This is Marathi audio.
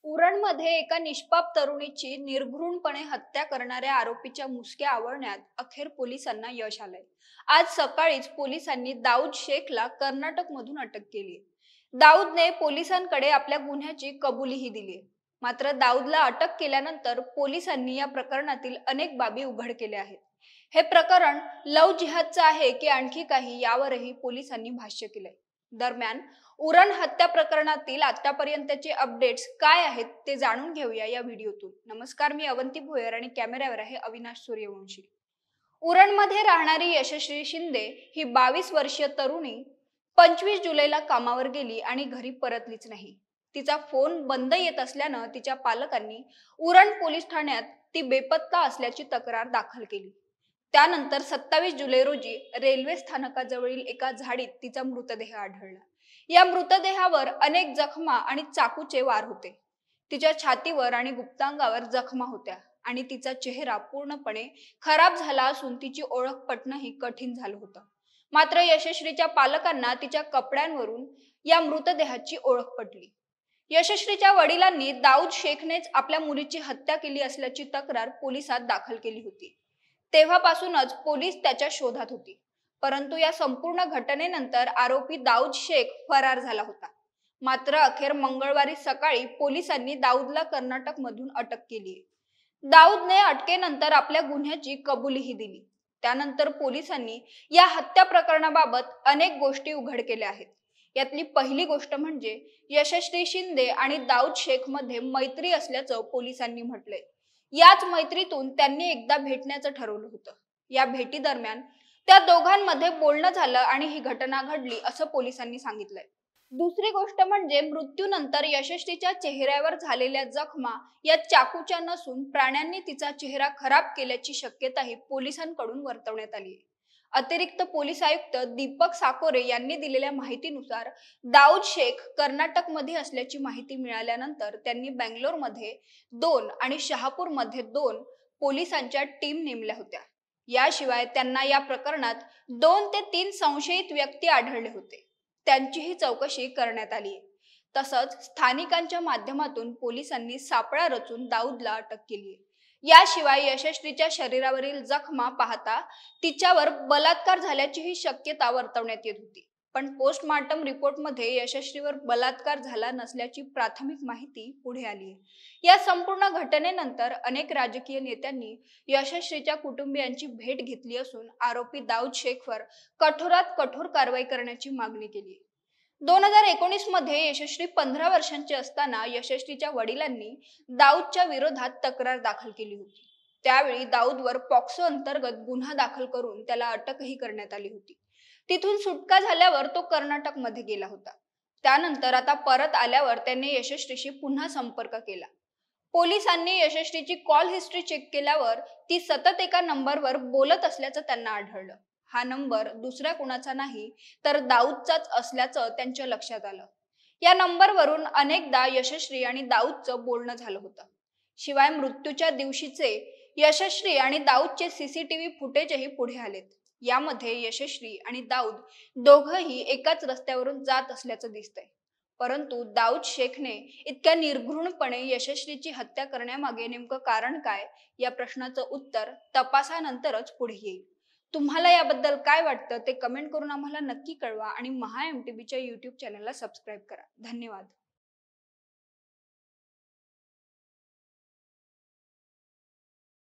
उरणमध्ये एका निष्पाप तरुणीची निर्घृणपणे हत्या करणाऱ्या आरोपीच्या मुसक्या आवळण्यात अखेर पोलिसांना यश आलंय। आज सकाळीच पोलिसांनी दाऊद शेखला कर्नाटकमधून अटक केली। दाऊदने पोलिसांकडे आपल्या गुन्ह्याची कबुलीही दिली। मात्र दाऊदला अटक केल्यानंतर पोलिसांनी या प्रकरणातील अनेक बाबी उघड केल्या आहेत। हे प्रकरण लव्ह जिहादचं आहे की आणखी काही, यावरही पोलिसांनी भाष्य केलंय। दरम्यान उरण हत्या प्रकरणातील आतापर्यंतचे अपडेट्स काय आहेत ते जाणून घेऊया या व्हिडिओतून। नमस्कार, मी अवंती भोयर आणि कॅमेऱ्यावर आहे अविनाश सूर्यवंशी। उरणमध्ये राहणारी यशश्री शिंदे ही 22 वर्षीय तरुणी 25 जुलैला कामावर गेली आणि घरी परतलीच नाही। तिचा फोन बंद येत असल्यानं तिच्या पालकांनी उरण पोलीस ठाण्यात ती बेपत्ता असल्याची तक्रार दाखल केली। त्यानंतर 27 जुलै रोजी रेल्वे स्थानकाजवळील एका झाडीत तिचा मृतदेह आढळला। या मृतदेहावर अनेक जखमा आणि चाकूचे वार होते। तिच्या छातीवर आणि गुप्तांगावर जखमा होत्या आणि तिचा चेहरा पूर्णपणे खराब झाला असून तिची ओळख पटणंही कठीण झालं होतं। मात्र यशश्रीच्या पालकांना तिच्या कपड्यांवरून या मृतदेहाची ओळख पटली। यशश्रीच्या वडिलांनी दाऊद शेखनेच आपल्या मुलीची हत्या केली असल्याची तक्रार पोलिसात दाखल केली होती। तेव्हापासूनच पोलीस त्याच्या शोधात होती। परंतु या संपूर्ण घटनेनंतर आरोपी दाऊद शेख फरार झाला होता। मात्र अखेर मंगळवारी सकाळी पोलिसांनी दाऊदला कर्नाटकमधून अटक केली। दाऊदने अटकेनंतर आपल्या गुन्ह्याची कबुलीही दिली। त्यानंतर पोलिसांनी या हत्या प्रकरणाबाबत अनेक गोष्टी उघड केल्या आहेत। यातली पहिली गोष्ट म्हणजे यशश्री शिंदे आणि दाऊद शेख मध्ये मैत्री असल्याचं पोलिसांनी म्हटलंय। याच मैत्रीतून त्यांनी एकदा भेटण्याचं ठरवलं होतं। या भेटी दरम्यान त्या दोघांमध्ये बोलणं झालं आणि ही घटना घडली असं पोलिसांनी सांगितलंय। दुसरी गोष्ट म्हणजे मृत्यूनंतर यशश्रीच्या चेहऱ्यावर झालेल्या जखमा या चाकूच्या नसून प्राण्यांनी तिचा चेहरा खराब केल्याची शक्यताही पोलिसांकडून वर्तवण्यात आली आहे। अतिरिक्त पोलीस आयुक्त दीपक साकोरे यांनी दिलेल्या माहितीनुसार दाऊद शेख कर्नाटकमध्ये असल्याची माहिती मिळाल्यानंतर त्यांनी बेंगलोरमध्ये 2 आणि शहापूरमध्ये 2 पोलिसांच्या टीम नेमल्या होत्या। याशिवाय त्यांना या प्रकरणात 2 ते 3 संशयित व्यक्ती आढळले होते, त्यांचीही चौकशी करण्यात आली। तसंच स्थानिकांच्या माध्यमातून पोलिसांनी सापळा रचून दाऊदला अटक केली। याशिवाय यशश्रीच्या शरीरावरील जखमा पाहता तिच्यावर बलात्कार झाल्याचीही शक्यता वर्तवण्यात येत होती। पण पोस्टमार्टम रिपोर्टमध्ये यशश्रीवर बलात्कार झाला नसल्याची प्राथमिक माहिती पुढे आली आहे। या संपूर्ण घटनेनंतर अनेक राजकीय नेत्यांनी यशश्रीच्या कुटुंबियांची भेट घेतली असून आरोपी दाऊद शेखवर कठोरात कठोर कारवाई करण्याची मागणी केली आहे। 2019 मध्ये यशश्री 15 वर्षांची असताना यशश्रीच्या वडिलांनी दाऊदच्या विरोधात तक्रार दाखल केली होती। त्यावेळी दाऊदवर पॉक्सो अंतर्गत गुन्हा दाखल करून त्याला अटकही करण्यात आली होती। तिथून सुटका झाल्यावर तो कर्नाटकमध्ये गेला होता। त्यानंतर आता परत आल्यावर त्याने यशश्रीशी पुन्हा संपर्क केला। पोलिसांनी यशश्रीची कॉल हिस्ट्री चेक केल्यावर ती सतत एका नंबरवर बोलत असल्याचं त्यांना आढळलं। हा नंबर दुसऱ्या कुणाचा नाही तर दाऊदचाच असल्याचं त्यांच्या लक्षात आलं। या नंबरवरून अनेकदा यशश्री आणि दाऊदचं बोलणं झालं होतं। शिवाय मृत्यूच्या दिवशीचे यशश्री आणि दाऊदचे सीसीटीव्ही फुटेजही पुढे आलेत। यामध्ये यशश्री आणि दाऊद दोघंही एकाच रस्त्यावरून जात असल्याचं दिसतंय। परंतु दाऊद शेखने इतक्या निर्घृणपणे यशश्रीची हत्या करण्यामागे नेमकं कारण काय, या प्रश्नाचं उत्तर तपासानंतरच पुढे येईल। तुम्हाला याबद्दल काय वाटतं ते कमेंट करून आम्हाला नक्की कळवा आणि महा MTBच्या YouTube चॅनलला सबस्क्राईब करा। धन्यवाद।